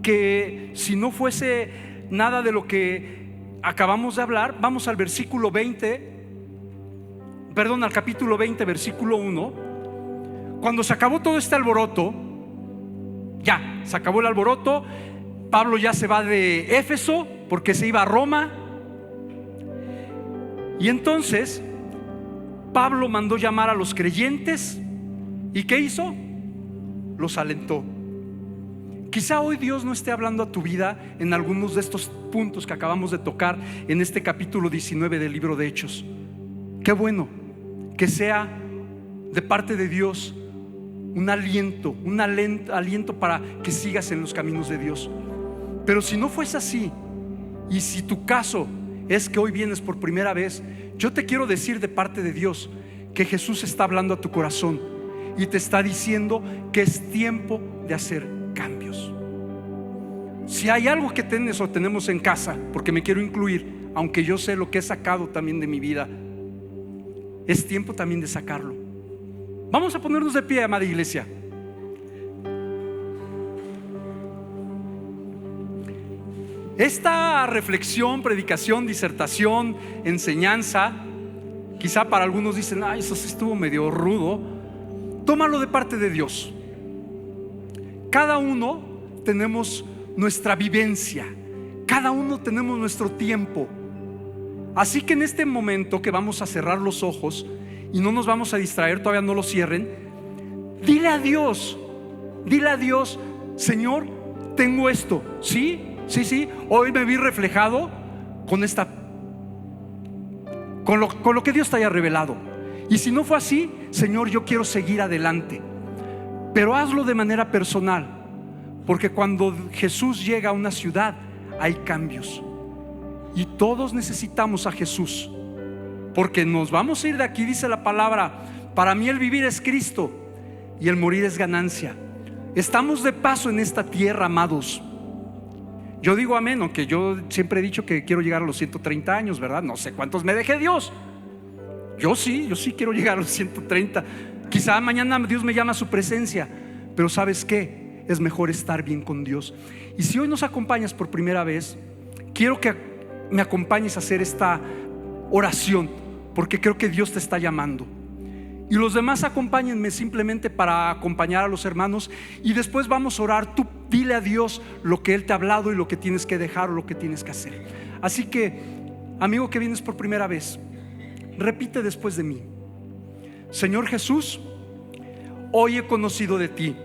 que si no fuese nada de lo que acabamos de hablar, vamos al versículo 20, perdón, al capítulo 20, versículo 1. Cuando se acabó todo este alboroto, ya se acabó el alboroto, Pablo ya se va de Éfeso porque se iba a Roma. Y entonces Pablo mandó llamar a los creyentes. ¿Y qué hizo? Los alentó. Quizá hoy Dios no esté hablando a tu vida en algunos de estos puntos que acabamos de tocar en este capítulo 19 del libro de Hechos. Qué bueno que sea de parte de Dios un aliento para que sigas en los caminos de Dios. Pero si no fuese así, y si tu caso es que hoy vienes por primera vez, yo te quiero decir de parte de Dios que Jesús está hablando a tu corazón y te está diciendo que es tiempo de hacer cambios. Si hay algo que tienes o tenemos en casa, porque me quiero incluir, aunque yo sé lo que he sacado también de mi vida, es tiempo también de sacarlo. Vamos a ponernos de pie, amada iglesia. Esta reflexión, predicación, disertación, enseñanza, quizá para algunos dicen: ay, eso sí estuvo medio rudo. Tómalo de parte de Dios. Cada uno tenemos nuestra vivencia, cada uno tenemos nuestro tiempo. Así que en este momento que vamos a cerrar los ojos y no nos vamos a distraer, todavía no lo cierren, dile a Dios, Señor, tengo esto. Sí, hoy me vi reflejado con lo que Dios te haya revelado. Y si no fue así, Señor, yo quiero seguir adelante. Pero hazlo de manera personal, porque cuando Jesús llega a una ciudad hay cambios. Y todos necesitamos a Jesús, porque nos vamos a ir de aquí. Dice la palabra: para mí el vivir es Cristo y el morir es ganancia. Estamos de paso en esta tierra, amados. Yo digo amén, aunque yo siempre he dicho que quiero llegar a los 130 años, ¿verdad? No sé cuántos me deje Dios. Yo sí quiero llegar a los 130. Quizá mañana Dios me llama a su presencia, pero ¿sabes qué? Es mejor estar bien con Dios. Y si hoy nos acompañas por primera vez, quiero que me acompañes a hacer esta oración, porque creo que Dios te está llamando. Y los demás acompáñenme simplemente para acompañar a los hermanos, y después vamos a orar. Tú dile a Dios lo que Él te ha hablado y lo que tienes que dejar o lo que tienes que hacer. Así que, amigo que vienes por primera vez, repite después de mí: Señor Jesús, hoy he conocido de ti,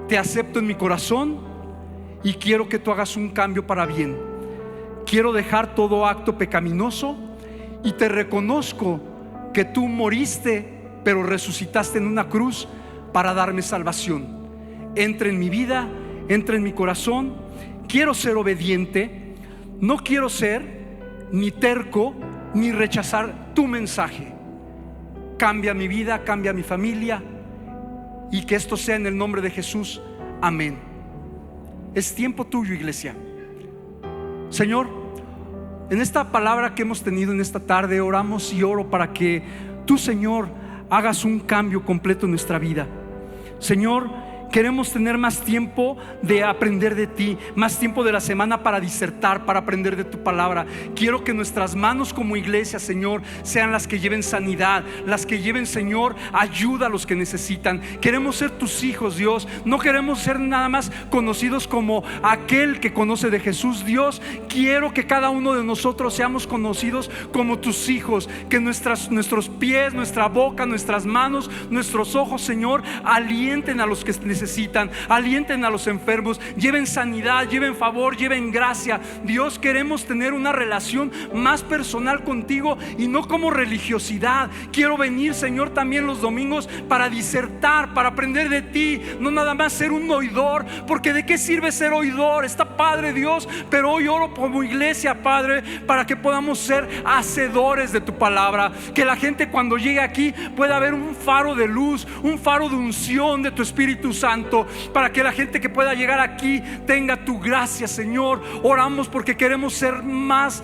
te acepto en mi corazón y quiero que tú hagas un cambio para bien. Quiero dejar todo acto pecaminoso y te reconozco que tú moriste, pero resucitaste en una cruz para darme salvación. Entra en mi vida, entra en mi corazón. Quiero ser obediente, no quiero ser ni terco ni rechazar tu mensaje. Cambia mi vida, cambia mi familia, y que esto sea en el nombre de Jesús. Amén. Es tiempo tuyo, iglesia. Señor, en esta palabra que hemos tenido en esta tarde, oramos y oro para que tú, Señor, hagas un cambio completo en nuestra vida. Señor, queremos tener más tiempo de aprender de ti, más tiempo de la semana para disertar, para aprender de tu palabra. Quiero que nuestras manos como iglesia, Señor, sean las que lleven sanidad, las que lleven, Señor, ayuda a los que necesitan. Queremos ser tus hijos, Dios. No queremos ser nada más conocidos como aquel que conoce de Jesús. Dios, quiero que cada uno de nosotros seamos conocidos como tus hijos. Que nuestros pies, nuestra boca, nuestras manos, nuestros ojos, Señor, alienten a los que necesitan, alienten a los enfermos, lleven sanidad, lleven favor, lleven gracia. Dios, queremos tener una relación más personal contigo y no como religiosidad. Quiero venir, Señor, también los domingos para disertar, para aprender de ti, no nada más ser un oidor, porque ¿de qué sirve ser oidor? Está padre, Dios, pero hoy oro como iglesia, Padre, para que podamos ser hacedores de tu palabra. Que la gente cuando llegue aquí pueda ver un faro de luz, un faro de unción de tu Espíritu Santo, para que la gente que pueda llegar aquí tenga tu gracia, Señor. Oramos porque queremos ser más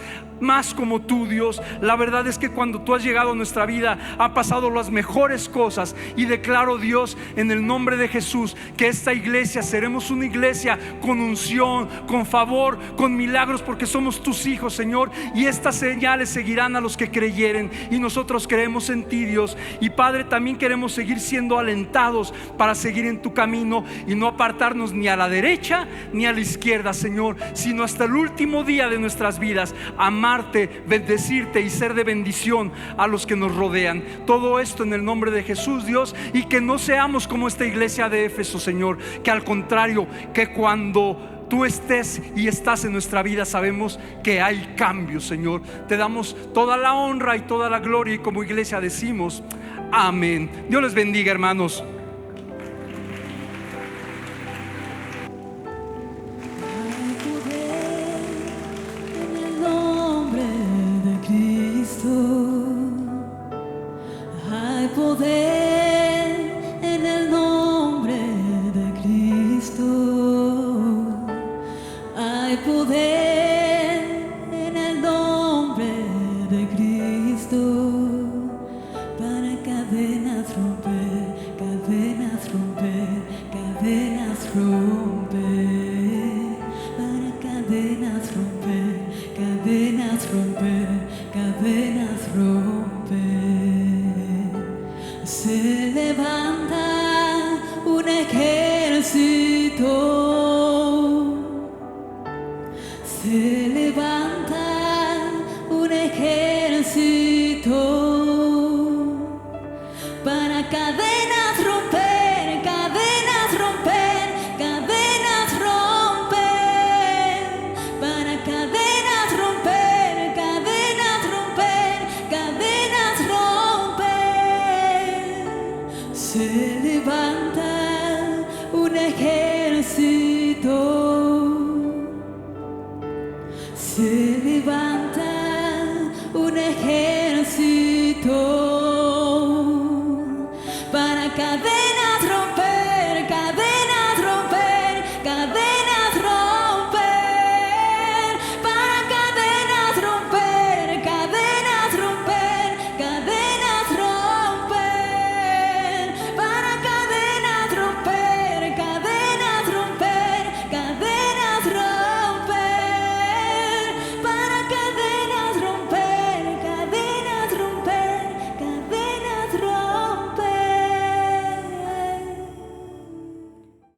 como tú, Dios. La verdad es que cuando tú has llegado a nuestra vida han pasado las mejores cosas, y declaro, Dios, en el nombre de Jesús, que esta iglesia seremos una iglesia con unción, con favor, con milagros, porque somos tus hijos, Señor, y estas señales seguirán a los que creyeren, y nosotros creemos en ti, Dios. Y Padre, también queremos seguir siendo alentados para seguir en tu camino y no apartarnos ni a la derecha ni a la izquierda, Señor, sino hasta el último día de nuestras vidas amarte, bendecirte y ser de bendición a los que nos rodean. Todo esto en el nombre de Jesús, Dios, y que no seamos como esta iglesia de Éfeso, Señor, que al contrario, que cuando tú estés y estás en nuestra vida, sabemos que hay cambios, Señor. Te damos toda la honra y toda la gloria, y como iglesia decimos amén. Dios les bendiga, hermanos. Hay poder en el nombre de Cristo. Hay poder en el nombre de Cristo. Para cadenas romper, cadenas romper, cadenas romper. Para cadenas romper, cadenas romper, cadenas romper. Se levanta un ejército